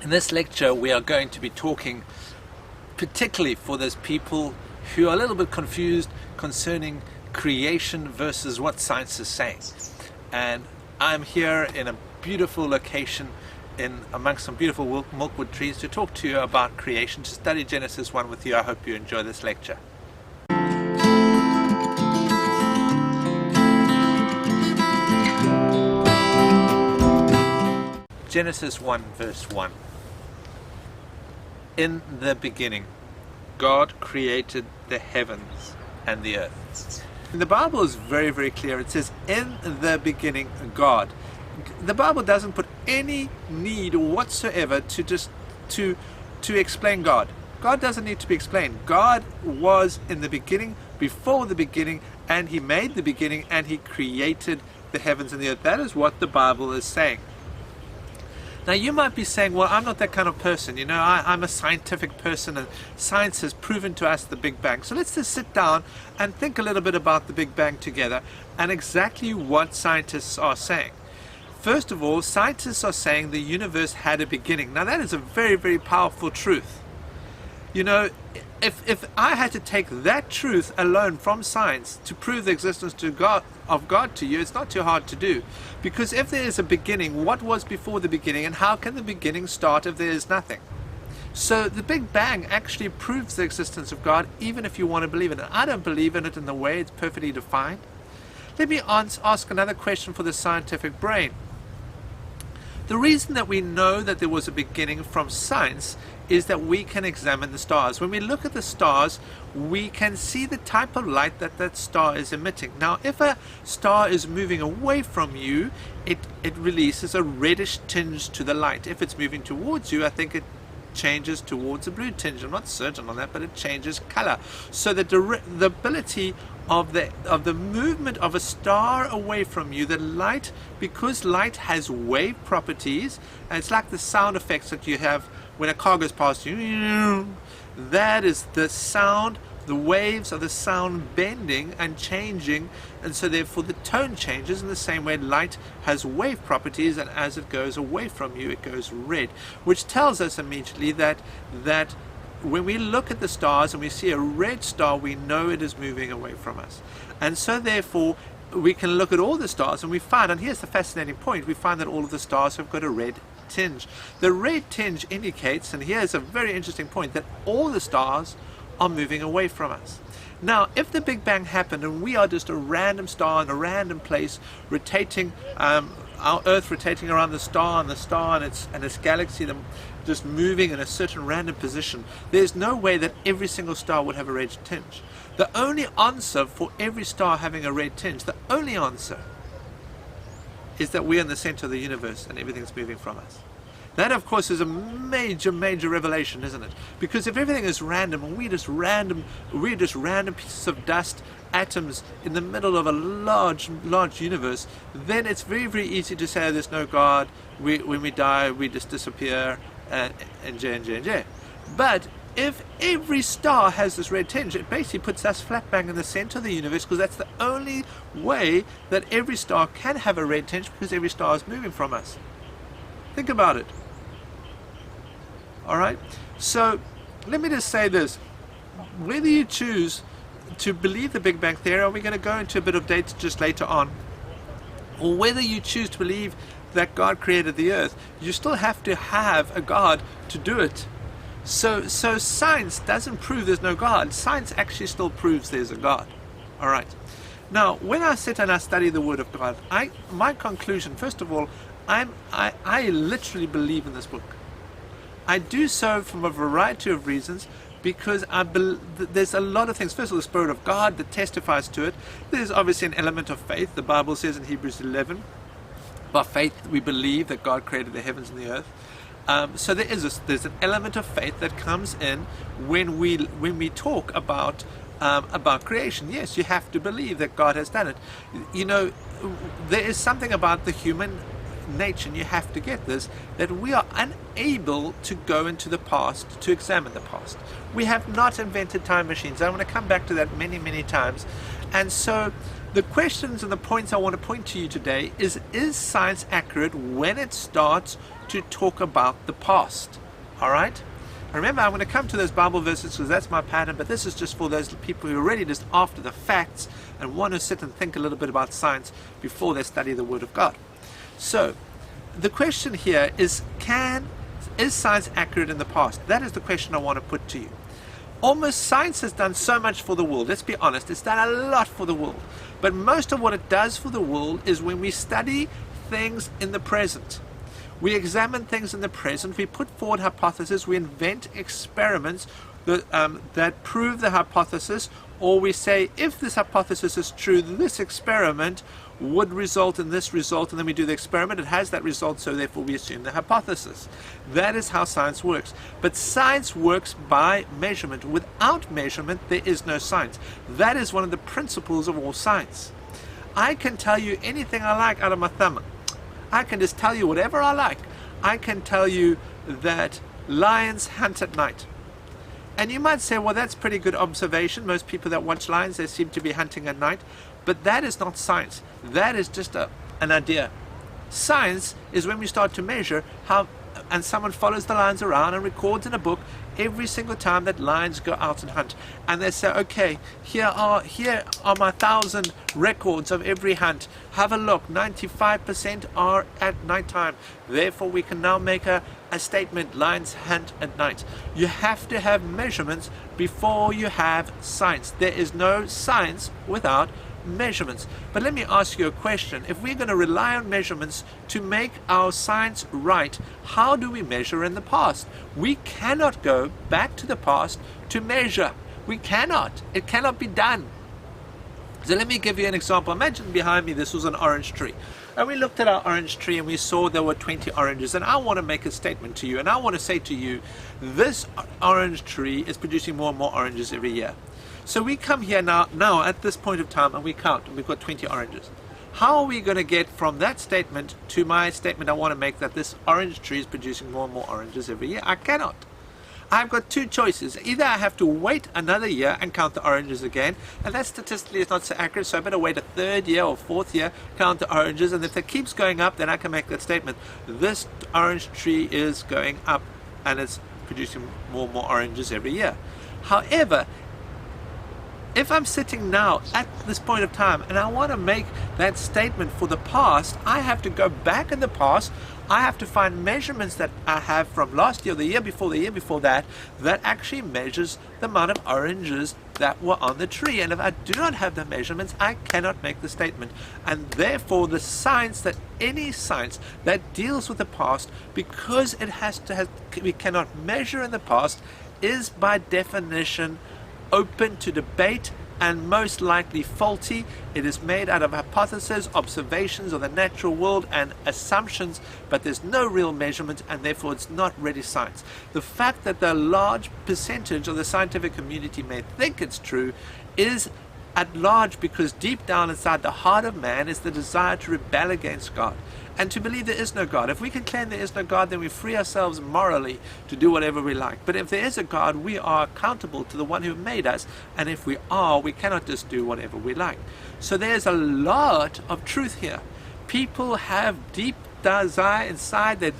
In this lecture we are going to be talking particularly for those people who are a little bit confused concerning creation versus what science is saying. And I'm here in a beautiful location amongst some beautiful milkwood trees to talk to you about creation, to study Genesis 1 with you. I hope you enjoy this lecture. Genesis 1 verse 1. In the beginning, God created the heavens and the earth. The Bible is very, very clear. It says, in the beginning, God. The Bible doesn't put any need whatsoever to explain God. God doesn't need to be explained. God was in the beginning, before the beginning, and He made the beginning, and He created the heavens and the earth. That is what the Bible is saying. Now you might be saying, well, I'm not that kind of person, you know, I'm a scientific person and science has proven to us the Big Bang. So let's just sit down and think a little bit about the Big Bang together and exactly what scientists are saying. First of all, scientists are saying the universe had a beginning. Now that is a very, very powerful truth. You know, if I had to take that truth alone from science to prove the existence of God to you, it's not too hard to do. Because if there is a beginning, what was before the beginning, and how can the beginning start if there is nothing? So the Big Bang actually proves the existence of God, even if you want to believe in it. I don't believe in it in the way it's perfectly defined. Let me ask another question for the scientific brain. The reason that we know that there was a beginning from science is that we can examine the stars. When we look at the stars, we can see the type of light that that star is emitting. Now, if a star is moving away from you, it releases a reddish tinge to the light. If it's moving towards you, I think it changes towards a blue tinge. I'm not certain on that, but it changes color. So the ability of the movement of a star away from you, the light, because light has wave properties, and it's like the sound effects that you have when a car goes past you. That is the sound, the waves of the sound bending and changing, and so therefore the tone changes in the same way light has wave properties, and as it goes away from you it goes red, which tells us immediately that when we look at the stars and we see a red star, we know it is moving away from us. And so therefore we can look at all the stars and we find, and here's the fascinating point, we find that all of the stars have got a red tinge. The red tinge indicates, and here's a very interesting point, that all the stars are moving away from us. Now, if the Big Bang happened and we are just a random star in a random place rotating, our Earth rotating around the star and its galaxy, them just moving in a certain random position, there's no way that every single star would have a red tinge. The only answer for every star having a red tinge, the only answer is that we're in the center of the universe and everything's moving from us. That, of course, is a major, major revelation, isn't it? Because if everything is random and we're just random pieces of dust, atoms in the middle of a large, large universe, then it's very, very easy to say, oh, there's no God. When we die, we just disappear, and J. But if every star has this red tinge, it basically puts us flat bang in the center of the universe, because that's the only way that every star can have a red tinge, because every star is moving from us. Think about it. Alright? So, let me just say this. Whether you choose to believe the Big Bang Theory, are we going to go into a bit of data just later on, or whether you choose to believe that God created the earth, you still have to have a God to do it. So science doesn't prove there's no God. Science actually still proves there's a God. Alright. Now, when I sit and I study the Word of God, my conclusion, first of all, I literally believe in this book. I do so from a variety of reasons, because there's a lot of things. First of all, the Spirit of God that testifies to it. There's obviously an element of faith. The Bible says in Hebrews 11, by faith we believe that God created the heavens and the earth. So there's an element of faith that comes in when we talk about creation. Yes, you have to believe that God has done it. You know, there is something about the human nature, and you have to get this, that we are unable to go into the past to examine the past. We have not invented time machines. I want to come back to that many, many times. And so the questions and the points I want to point to you today is science accurate when it starts to talk about the past. All right? Remember, I'm going to come to those Bible verses because that's my pattern, but this is just for those people who are really just after the facts and want to sit and think a little bit about science before they study the Word of God. So, the question here is science accurate in the past? That is the question I want to put to you. Almost science has done so much for the world. Let's be honest, it's done a lot for the world. But most of what it does for the world is when we study things in the present. We examine things in the present, we put forward hypotheses, we invent experiments that prove the hypothesis, or we say, if this hypothesis is true, this experiment would result in this result, and then we do the experiment, it has that result, so therefore we assume the hypothesis. That is how science works. But science works by measurement. Without measurement, there is no science. That is one of the principles of all science. I can tell you anything I like out of my thumb. I can just tell you whatever I like. I can tell you that lions hunt at night. And you might say, well, that's pretty good observation. Most people that watch lions, they seem to be hunting at night. But that is not science. That is just an idea. Science is when we start to measure how, and someone follows the lions around and records in a book every single time that lions go out and hunt. And they say, okay, here are my 1,000 records of every hunt. Have a look, 95% are at nighttime. Therefore, we can now make a statement, lions hunt at night. You have to have measurements before you have science. There is no science without measurements. But let me ask you a question. If we're going to rely on measurements to make our science right, how do we measure in the past? We cannot go back to the past to measure. We cannot. It cannot be done. So let me give you an example. Imagine behind me this was an orange tree. And we looked at our orange tree and we saw there were 20 oranges. And I want to make a statement to you. And I want to say to you, this orange tree is producing more and more oranges every year. So we come here now at this point of time and we count and we've got 20 oranges. How are we going to get from that statement to my statement I want to make that this orange tree is producing more and more oranges every year? I cannot. I've got two choices. Either I have to wait another year and count the oranges again, and that statistically is not so accurate, so I better wait a third year or fourth year, count the oranges, and if it keeps going up, then I can make that statement. This orange tree is going up and it's producing more and more oranges every year. However, if I'm sitting now at this point of time and I want to make that statement for the past, I have to go back in the past. I have to find measurements that I have from last year, the year before that actually measures the amount of oranges that were on the tree. And if I do not have the measurements, I cannot make the statement. And therefore, the science any science that deals with the past, because it we cannot measure in the past, is by definition open to debate and most likely faulty. It is made out of hypotheses, observations of the natural world and assumptions, but there's no real measurement, and therefore it's not really science. The fact that the large percentage of the scientific community may think it's true is at large because deep down inside the heart of man is the desire to rebel against God and to believe there is no God. If we can claim there is no God, then we free ourselves morally to do whatever we like. But if there is a God, we are accountable to the one who made us, and if we are, we cannot just do whatever we like. So there's a lot of truth here. People have deep desire inside that,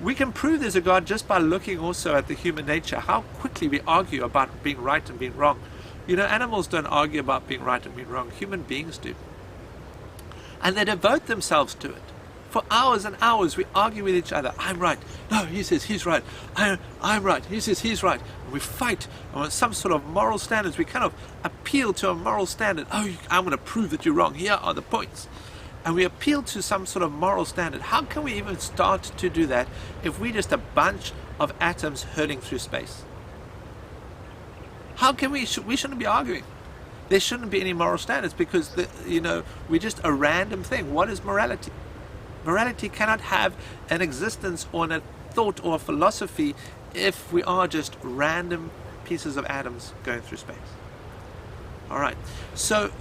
we can prove there's a God just by looking also at the human nature, how quickly we argue about being right and being wrong. Animals don't argue about being right and being wrong. Human beings do. And they devote themselves to it. For hours and hours we argue with each other. I'm right. No, he says he's right. I'm right. He says he's right. And we fight on some sort of moral standards. We kind of appeal to a moral standard. Oh, I'm going to prove that you're wrong. Here are the points. And we appeal to some sort of moral standard. How can we even start to do that if we're just a bunch of atoms hurtling through space? How can we shouldn't be arguing. There shouldn't be any moral standards because, we're just a random thing. What is morality? Morality cannot have an existence or a thought or a philosophy if we are just random pieces of atoms going through space. All right. So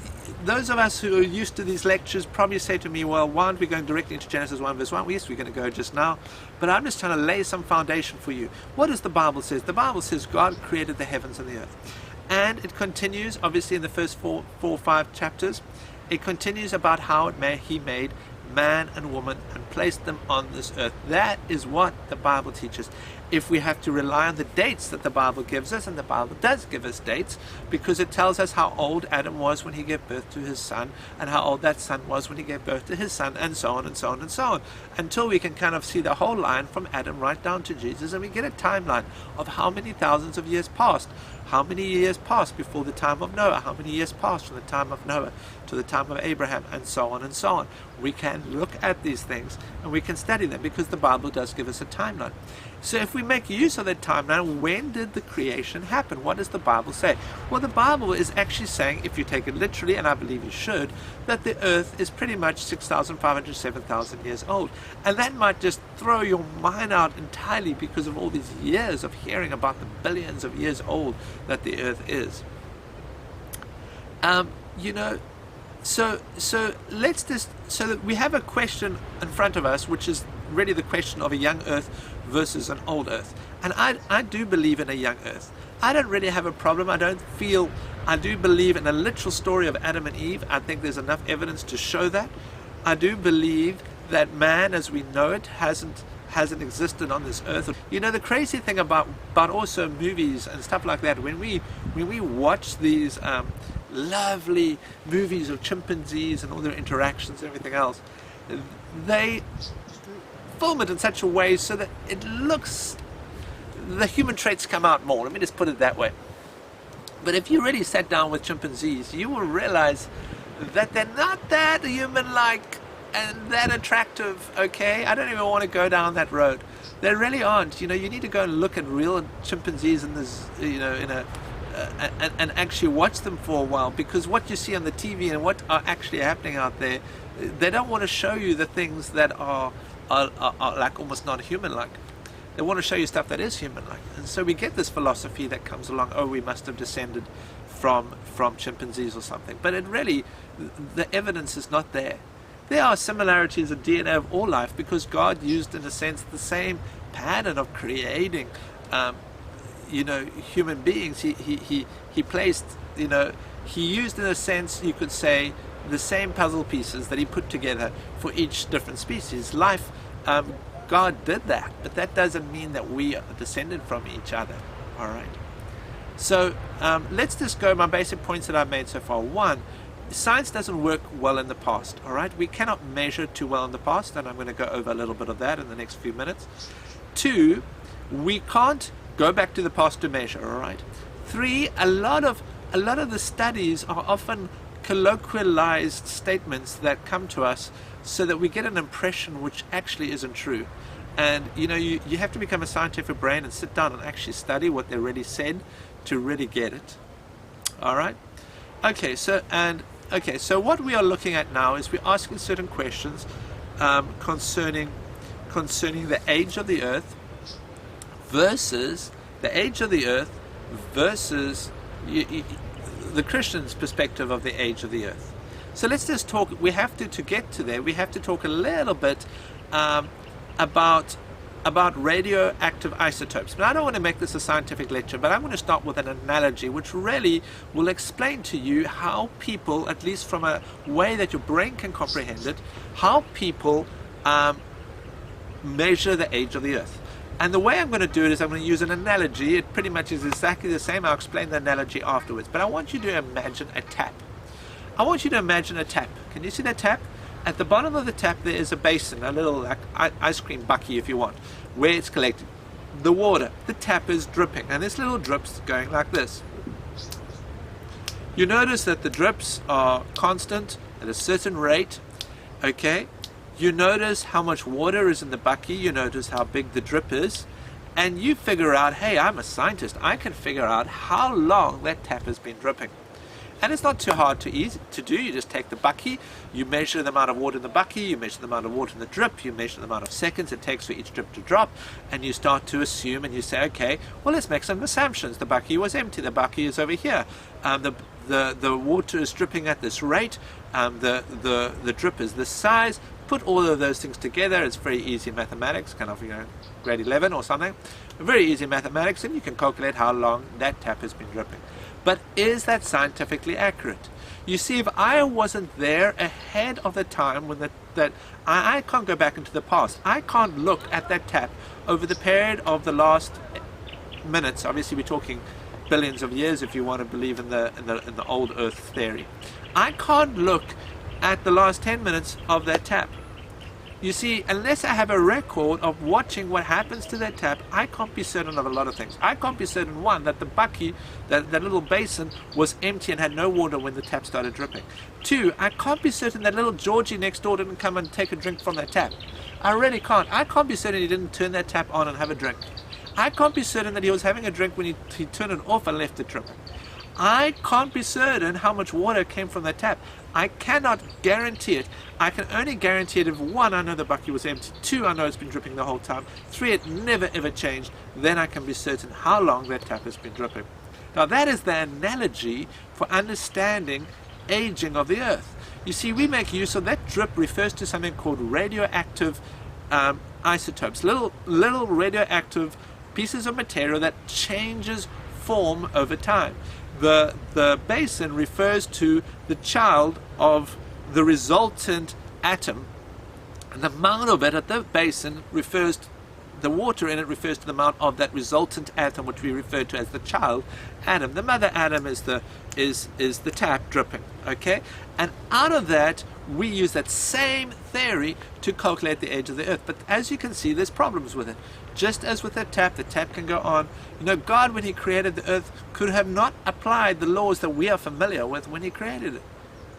those of us who are used to these lectures probably say to me, well, why aren't we going directly into Genesis 1 verse 1? Yes, we're going to go just now. But I'm just trying to lay some foundation for you. What does the Bible say? The Bible says God created the heavens and the earth. And it continues, obviously, in the first four or five chapters. It continues about how He made man and woman and placed them on this earth. That is what the Bible teaches. If we have to rely on the dates that the Bible gives us, and the Bible does give us dates, because it tells us how old Adam was when he gave birth to his son, and how old that son was when he gave birth to his son, and so on and so on and so on, until we can kind of see the whole line from Adam right down to Jesus, and we get a timeline of how many thousands of years passed. How many years passed before the time of Noah? How many years passed from the time of Noah to the time of Abraham, and so on and so on. We can look at these things and we can study them because the Bible does give us a timeline. So if we make use of that timeline, when did the creation happen? What does the Bible say? Well, the Bible is actually saying, if you take it literally, and I believe you should, that the earth is pretty much 6,500, 7,000 years old. And that might just throw your mind out entirely because of all these years of hearing about the billions of years old that the earth is. So let's just, so that we have a question in front of us, which is really the question of a young earth versus an old earth. And I do believe in a young earth. I don't really have a problem. I do believe in a literal story of Adam and Eve. I think there's enough evidence to show that. I do believe that man as we know it hasn't existed on this earth. You know, the crazy thing about also movies and stuff like that, when we watch these lovely movies of chimpanzees and all their interactions and everything else, they film it in such a way so that it looks, the human traits come out more. Let me just put it that way. But if you really sat down with chimpanzees, you will realize that they're not that human-like and that attractive, okay? I don't even want to go down that road. They really aren't. You know, you need to go and look at real chimpanzees in this, you know, in a and actually watch them for a while, because what you see on the TV and what are actually happening out there, they don't want to show you the things that are like almost not human-like. They want to show you stuff that is human-like. And so we get this philosophy that comes along, oh, we must have descended from chimpanzees or something. But it really, the evidence is not there. There are similarities in DNA of all life, because God used, in a sense, the same pattern of creating human beings. He placed, he used, in a sense, you could say, the same puzzle pieces that he put together for each different species. Life, God did that, but that doesn't mean that we are descended from each other. All right. So let's just go my basic points that I've made so far. One, science doesn't work well in the past. All right. We cannot measure too well in the past, and I'm going to go over a little bit of that in the next few minutes. Two, we can't go back to the past to measure. All right. Three, a lot of the studies are often colloquialized statements that come to us so that we get an impression which actually isn't true. And you have to become a scientific brain and sit down and actually study what they really said to really get it. All right. Okay. So what we are looking at now is we're asking certain questions concerning the age of the earth versus the Christian's perspective of the age of the earth. So let's just talk. We have to get to there. We have to talk a little bit about radioactive isotopes. Now, I don't want to make this a scientific lecture, but I'm going to start with an analogy which really will explain to you how people, at least from a way that your brain can comprehend it, how people measure the age of the earth. And the way I'm going to do it is I'm going to use an analogy. It pretty much is exactly the same. I'll explain the analogy afterwards. But I want you to imagine a tap. I want you to imagine a tap. Can you see that tap? At the bottom of the tap there is a basin, a little like ice cream bucky if you want, where it's collected. The water, the tap is dripping, and this little drip's going like this. You notice that the drips are constant at a certain rate, okay? You notice how much water is in the bucky, you notice how big the drip is, and you figure out, hey, I'm a scientist, I can figure out how long that tap has been dripping. And it's not too hard to do. You just take the bucky, you measure the amount of water in the bucky, you measure the amount of water in the drip, you measure the amount of seconds it takes for each drip to drop, and you start to assume, and you say, okay, well, let's make some assumptions. The bucky was empty, the bucky is over here, the water is dripping at this rate, the drip is this size. Put all of those things together. It's very easy mathematics, kind of, grade 11 or something. Very easy mathematics, and you can calculate how long that tap has been dripping. But is that scientifically accurate? You see, if I wasn't there ahead of the time when that I can't go back into the past. I can't look at that tap over the period of the last minutes. Obviously we're talking billions of years if you want to believe in the old Earth theory. I can't look at the last 10 minutes of that tap. You see, unless I have a record of watching what happens to that tap, I can't be certain of a lot of things. I can't be certain, one, that the bucky, that little basin, was empty and had no water when the tap started dripping. Two, I can't be certain that little Georgie next door didn't come and take a drink from that tap. I really can't. I can't be certain he didn't turn that tap on and have a drink. I can't be certain that he was having a drink when he turned it off and left it dripping. I can't be certain how much water came from that tap. I cannot guarantee it. I can only guarantee it if, one, I know the bucket was empty, two, I know it's been dripping the whole time, three, it never ever changed. Then I can be certain how long that tap has been dripping. Now that is the analogy for understanding aging of the earth. You see, we make use of that drip refers to something called radioactive isotopes, little radioactive pieces of material that changes form over time. The basin refers to the child of the resultant atom, and the amount of it at the basin refers to the water in it refers to the amount of that resultant atom, which we refer to as the child atom. The mother atom is the tap dripping, okay? And out of that we use that same theory to calculate the age of the earth. But as you can see, there's problems with it. Just as with the tap can go on. You know, God, when he created the earth, could have not applied the laws that we are familiar with when he created it.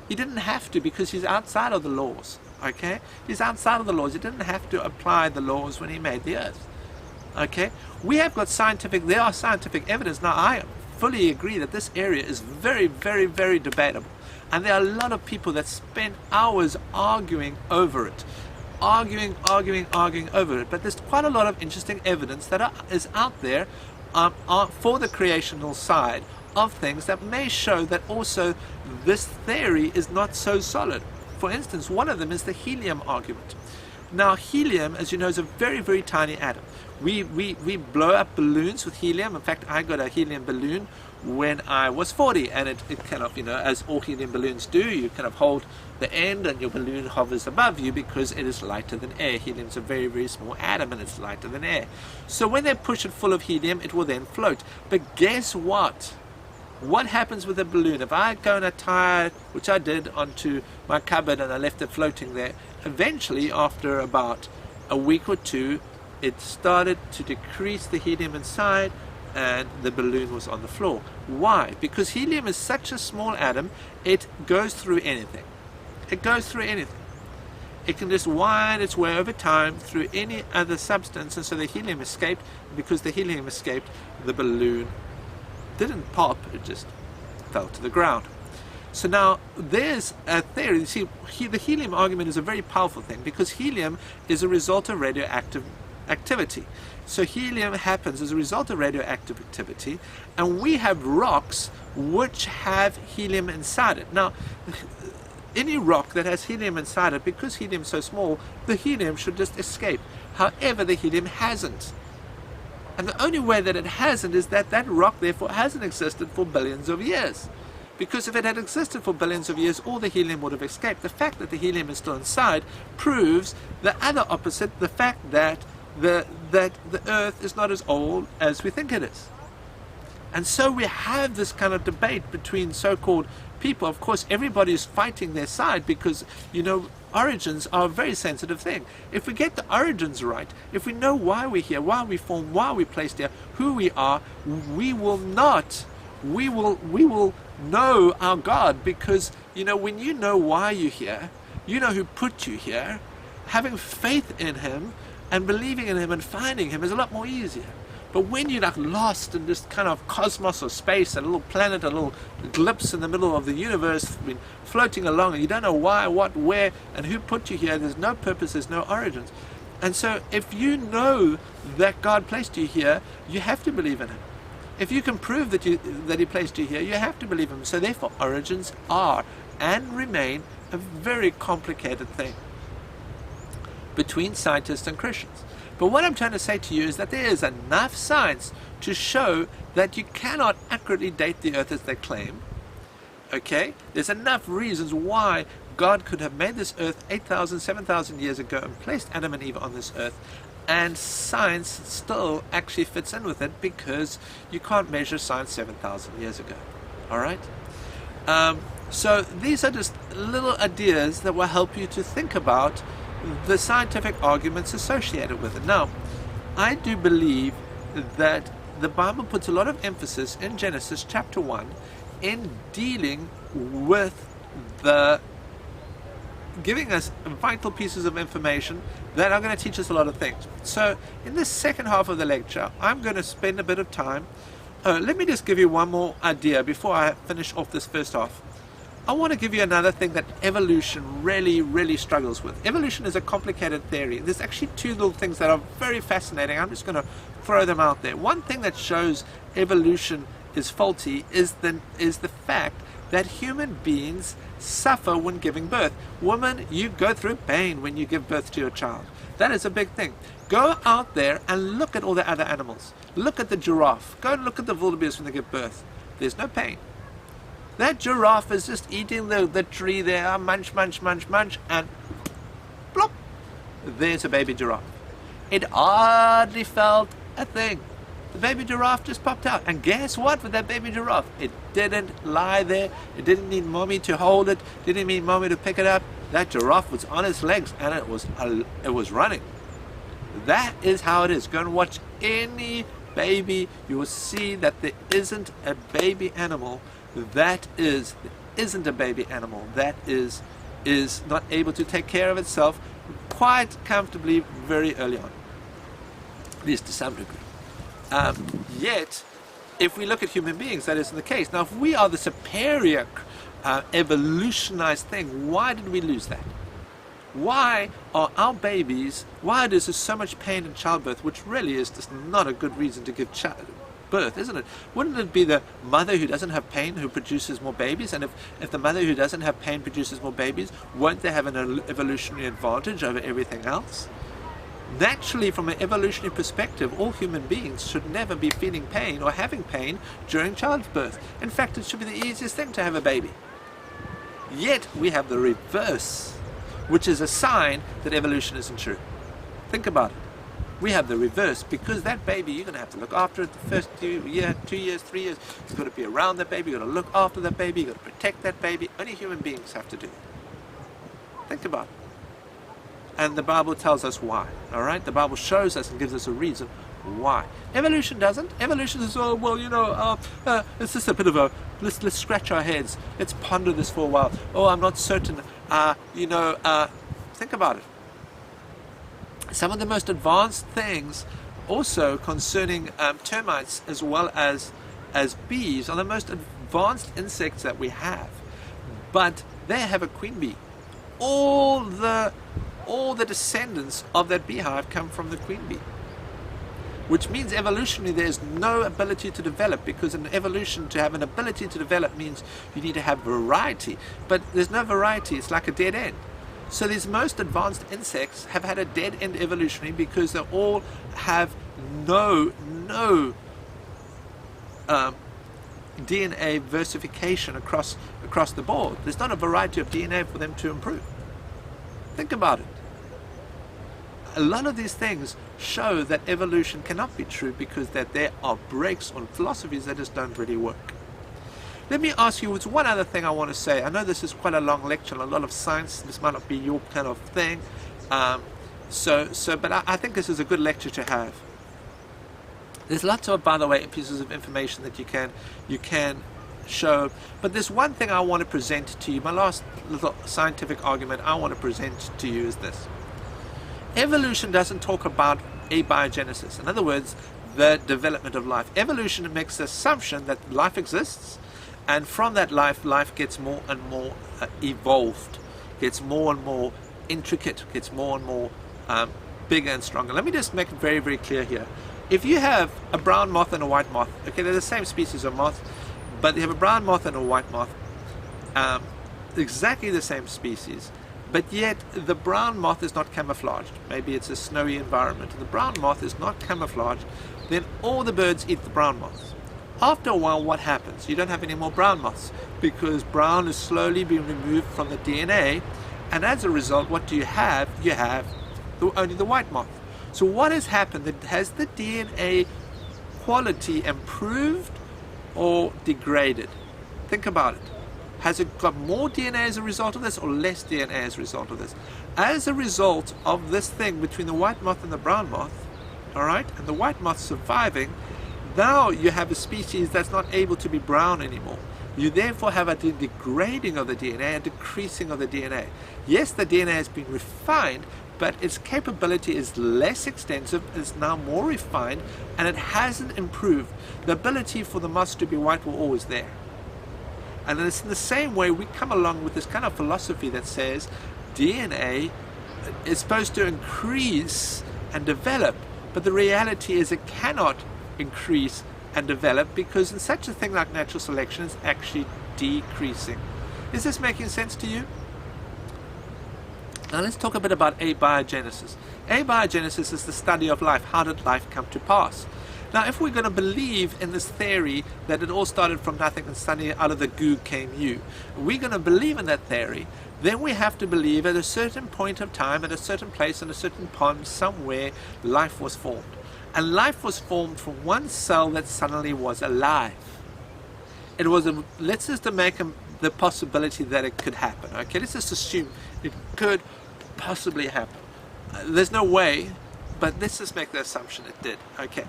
He didn't have to, because he's outside of the laws. Okay? He's outside of the laws. He didn't have to apply the laws when he made the earth. Okay? We have got there are scientific evidence. Now, I fully agree that this area is very, very, very debatable. And there are a lot of people that spend hours arguing over it. Arguing over it. But there's quite a lot of interesting evidence that is out there for the creational side of things that may show that also this theory is not so solid. For instance, one of them is the helium argument. Now, helium, as you know, is a very, very tiny atom. We blow up balloons with helium. In fact, I got a helium balloon when I was 40, and it kind of, you know, as all helium balloons do, you kind of hold the end and your balloon hovers above you because it is lighter than air. Helium is a very, very small atom and it's lighter than air. So when they push it full of helium, it will then float. But guess what? What happens with a balloon? If I go and tie it, which I did, onto my cupboard and I left it floating there, eventually after about a week or two, it started to decrease the helium inside and the balloon was on the floor. Why? Because helium is such a small atom, it goes through anything. It goes through anything. It can just wind its way over time through any other substance, and so the helium escaped. Because the helium escaped, the balloon didn't pop, it just fell to the ground. So now there's a theory. You see, the helium argument is a very powerful thing because helium is a result of radioactive activity. So helium happens as a result of radioactive activity, and we have rocks which have helium inside it. Now, any rock that has helium inside it, because helium is so small, the helium should just escape. However, the helium hasn't. And the only way that it hasn't is that that rock therefore hasn't existed for billions of years. Because if it had existed for billions of years, all the helium would have escaped. The fact that the helium is still inside proves the other opposite, the fact that the earth is not as old as we think it is. And so we have this kind of debate between so-called people. Of course, everybody is fighting their side because, you know, origins are a very sensitive thing. If we get the origins right, if we know why we're here, why we formed, why we're placed here, who we are, we will know our God. Because, you know, when you know why you're here, you know who put you here, having faith in him and believing in him and finding him is a lot more easier. But when you're like lost in this kind of cosmos or space, a little planet, a little glimpse in the middle of the universe, floating along, and you don't know why, what, where, and who put you here, there's no purpose, there's no origins. And so if you know that God placed you here, you have to believe in him. If you can prove that he placed you here, you have to believe him. So therefore, origins are and remain a very complicated thing between scientists and Christians. But what I'm trying to say to you is that there is enough science to show that you cannot accurately date the earth as they claim. Okay? There's enough reasons why God could have made this earth 8,000, 7,000 years ago and placed Adam and Eve on this earth, and science still actually fits in with it because you can't measure science 7,000 years ago. All right? So these are just little ideas that will help you to think about the scientific arguments associated with it. Now, I do believe that the Bible puts a lot of emphasis in Genesis chapter 1 in dealing with the giving us vital pieces of information that are going to teach us a lot of things. So in the second half of the lecture, I'm going to spend a bit of time. Let me just give you one more idea before I finish off this first half. I want to give you another thing that evolution really struggles with. Evolution is a complicated theory. There's actually two little things that are very fascinating. I'm just going to throw them out there. One thing that shows evolution is faulty is the fact that human beings suffer when giving birth. Woman, you go through pain when you give birth to your child. That is a big thing. Go out there and look at all the other animals. Look at the giraffe. Go and look at the wildebeest when they give birth. There's no pain. That giraffe is just eating the tree there, munch, and plop, there's a baby giraffe. It hardly felt a thing. The baby giraffe just popped out. And guess what with that baby giraffe? It didn't lie there. It didn't need mommy to hold it. Didn't need mommy to pick it up. That giraffe was on its legs and it was running. That is how it is. Go and watch any baby. You will see that there isn't a baby animal that isn't a baby animal that is not able to take care of itself quite comfortably very early on, at least to some degree. Yet, if we look at human beings, that isn't the case. Now, if we are the superior evolutionized thing, why did we lose that? Why are our babies, why is there so much pain in childbirth, which really is just not a good reason to give birth, isn't it? Wouldn't it be the mother who doesn't have pain who produces more babies? And if the mother who doesn't have pain produces more babies, won't they have an evolutionary advantage over everything else? Naturally, from an evolutionary perspective, all human beings should never be feeling pain or having pain during childbirth. In fact, it should be the easiest thing to have a baby. Yet we have the reverse, which is a sign that evolution isn't true. Think about it. We have the reverse, because that baby, you're going to have to look after it the first 2 years, 3 years. You've got to be around that baby, you've got to look after that baby, you've got to protect that baby. Only human beings have to do it. Think about it. And the Bible tells us why, all right? The Bible shows us and gives us a reason why. Evolution doesn't. Evolution is, oh, well, it's just a bit of a, let's scratch our heads. Let's ponder this for a while. Oh, I'm not certain. Think about it. Some of the most advanced things also concerning termites as well as bees are the most advanced insects that we have. But they have a queen bee. All the descendants of that beehive come from the queen bee. Which means evolutionarily there's no ability to develop, because in evolution to have an ability to develop means you need to have variety. But there's no variety, it's like a dead end. So these most advanced insects have had a dead end evolutionary because they all have no DNA versification across the board. There's not a variety of DNA for them to improve. Think about it. A lot of these things show that evolution cannot be true because that there are breaks on philosophies that just don't really work. Let me ask you, it's one other thing I want to say. I know this is quite a long lecture and a lot of science. This might not be your kind of thing. But I think this is a good lecture to have. There's lots of, by the way, pieces of information that you can show. But there's one thing I want to present to you. My last little scientific argument I want to present to you is this. Evolution doesn't talk about abiogenesis. In other words, the development of life. Evolution makes the assumption that life exists, and from that life gets more and more evolved, gets more and more intricate, gets more and more bigger and stronger. Let me just make it very, very clear here. If you have a brown moth and a white moth, okay, they're the same species of moth, but you have a brown moth and a white moth, exactly the same species, but yet the brown moth is not camouflaged. Maybe it's a snowy environment, and the brown moth is not camouflaged, then all the birds eat the brown moth. After a while, what happens? You don't have any more brown moths because brown is slowly being removed from the DNA, and as a result, what do you have? You have only the white moth. So what has happened? Has the DNA quality improved or degraded? Think about it. Has it got more DNA as a result of this or less DNA as a result of this? As a result of this thing between the white moth and the brown moth, all right, and the white moth surviving, now you have a species that's not able to be brown anymore. You therefore have a degrading of the DNA, a decreasing of the DNA. Yes, the DNA has been refined, but its capability is less extensive, it's now more refined, and it hasn't improved. The ability for the moths to be white were always there. And it's in the same way we come along with this kind of philosophy that says DNA is supposed to increase and develop, but the reality is it cannot increase and develop because in such a thing like natural selection is actually decreasing. Is this making sense to you? Now let's talk a bit about abiogenesis. Abiogenesis is the study of life. How did life come to pass? Now if we're going to believe in this theory that it all started from nothing and suddenly out of the goo came you, we're going to believe in that theory, then we have to believe at a certain point of time, at a certain place, in a certain pond, somewhere, life was formed. And life was formed from one cell that suddenly was alive. It was let's just make the possibility that it could happen. Okay, let's just assume it could possibly happen. There's no way, but let's just make the assumption it did. Okay,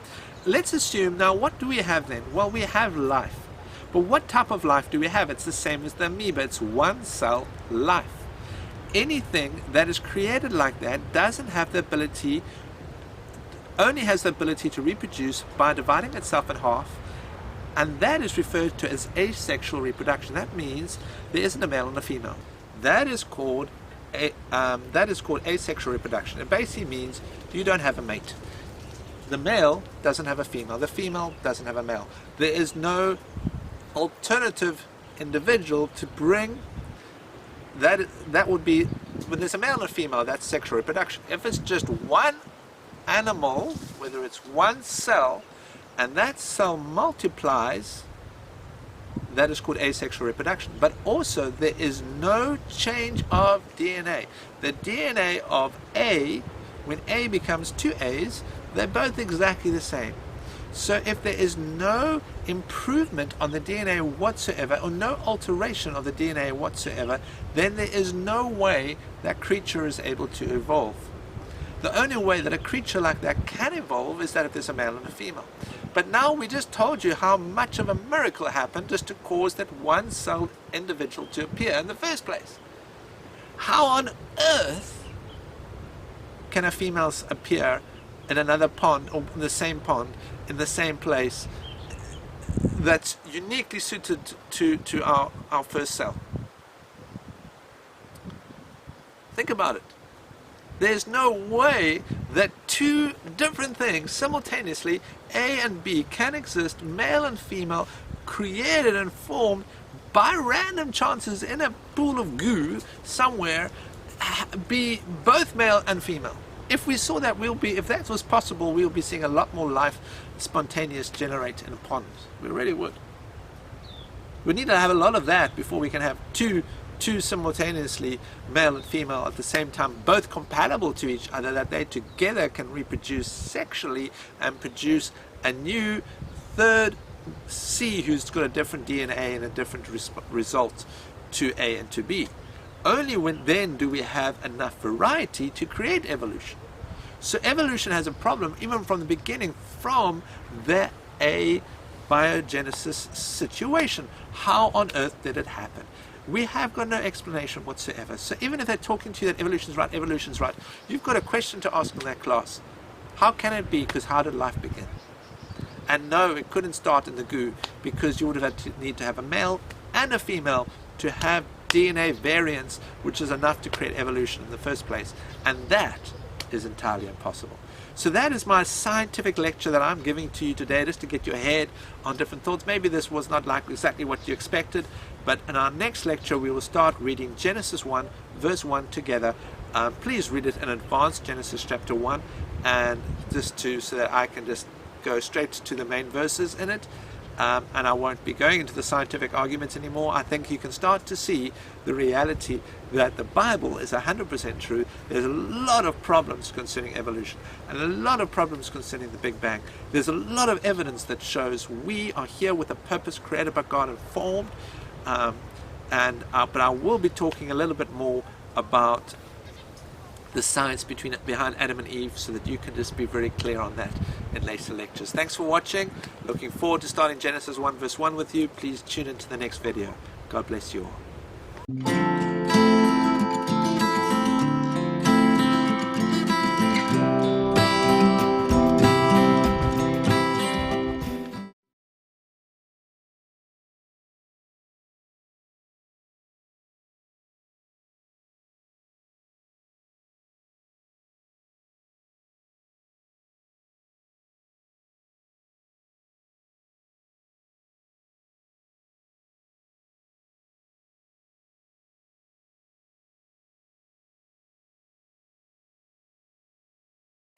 let's assume now what do we have then? Well, we have life. But what type of life do we have? It's the same as the amoeba. It's one cell life. Anything that is created like that doesn't have the ability, only has the ability to reproduce by dividing itself in half, and that is referred to as asexual reproduction. That means there isn't a male and a female. That is called asexual reproduction. It basically means you don't have a mate. The male doesn't have a female. The female doesn't have a male. There is no alternative individual to bring that. That would be when there's a male and a female, that's sexual reproduction. If it's just one animal, whether it's one cell, and that cell multiplies, that is called asexual reproduction. But also there is no change of DNA. The DNA of A, when A becomes two A's, they're both exactly the same. So if there is no improvement on the DNA whatsoever, or no alteration of the DNA whatsoever, then there is no way that creature is able to evolve. The only way that a creature like that can evolve is that if there's a male and a female. But now we just told you how much of a miracle happened just to cause that one celled individual to appear in the first place. How on earth can a female appear in another pond, or in the same pond, in the same place, that's uniquely suited to our first cell? Think about it. There's no way that two different things simultaneously, A and B, can exist, male and female, created and formed by random chances in a pool of goo somewhere, be both male and female. If we saw that, if that was possible, we'll be seeing a lot more life spontaneous generate in ponds. We really would. We need to have a lot of that before we can have two simultaneously, male and female at the same time, both compatible to each other, that they together can reproduce sexually and produce a new third C who's got a different DNA and a different result to A and to B. Only when then do we have enough variety to create evolution. So evolution has a problem even from the beginning, from the abiogenesis situation. How on earth did it happen? We have got no explanation whatsoever. So even if they're talking to you that evolution's right, you've got a question to ask in that class. How can it be? Because how did life begin? And no, it couldn't start in the goo, because you would have need to have a male and a female to have DNA variants, which is enough to create evolution in the first place. And that is entirely impossible. So that is my scientific lecture that I'm giving to you today, just to get your head on different thoughts. Maybe this was not like exactly what you expected, but in our next lecture we will start reading Genesis 1 verse 1 together. Please read it in advance, Genesis chapter 1, and so that I can just go straight to the main verses in it. and I won't be going into the scientific arguments anymore. I think you can start to see the reality that the Bible is 100% true. There's a lot of problems concerning evolution and a lot of problems concerning the Big Bang. There's a lot of evidence that shows we are here with a purpose created by God and formed. But I will be talking a little bit more about the science behind Adam and Eve, so that you can just be very clear on that in later lectures. Thanks for watching. Looking forward to starting Genesis 1 verse 1 with you. Please tune into the next video. God bless you all.